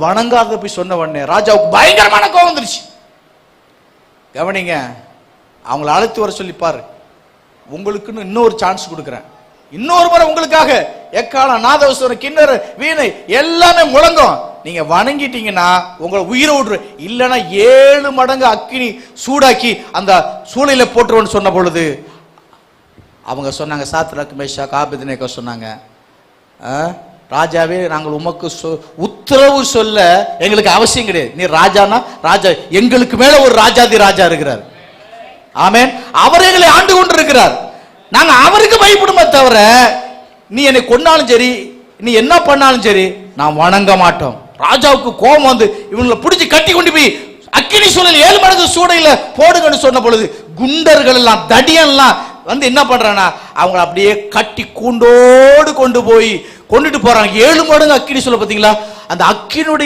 வணங்காத போய் சொன்ன உடனே ராஜாவுக்கு பயங்கரமான கோபம் வந்துருச்சு. கவனிங்க, அவங்கள அழைத்து வர சொல்லிப்பாரு, உங்களுக்குன்னு இன்னொரு சான்ஸ் கொடுக்குறேன், இன்னொரு முறை உங்களுக்காக எக்காலம் நாதஸ்வரம் கிண்ணறு வீணை எல்லாமே முழங்கும், நீங்க வணங்கிட்டீங்கன்னா உங்களை உயிரை விடுற, இல்லைன்னா 7 மடங்கு அக்கினி சூடாக்கி அந்த சூளையில போட்டுருவோன்னு சொன்ன பொழுது அவங்க சொன்னாங்க, சாத்ராக் மேஷாக் ஆபேத்நேகோ சொன்னாங்க, ராஜாவே நாங்கள் உமக்கு உத்தரவு சொல்ல எங்களுக்கு அவசியம் கிடையாது, நீ ராஜானா ராஜா, எங்களுக்கு மேல ஒரு ராஜாதி ராஜா இருக்கிறார். ஆமென். அவர் எங்களை ஆண்டு கொண்டு இருக்கிறார், நாங்க அவருக்கு பயப்படுமே தவிர நீ என்னை கொன்னாலும் சரி நீ என்ன பண்ணாலும் சரி நான் வணங்க மாட்டோம். ராஜாவுக்கு கோபம் வந்து இவங்களை பிடிச்சி கட்டி கொண்டு போய் அக்கினி சூழல் 7 மடங்கு சூடையில போடுங்கன்னு சொன்ன பொழுது குண்டர்கள் எல்லாம் தடியெல்லாம் வந்து என்ன பண்றானா அவங்க அப்படியே கட்டி கூண்டோடு கொண்டு போய் கொண்டுட்டு போறாங்க. 7 மடங்கு அக்கினி சூழல். பாத்தீங்களா, அந்த அக்கினுடைய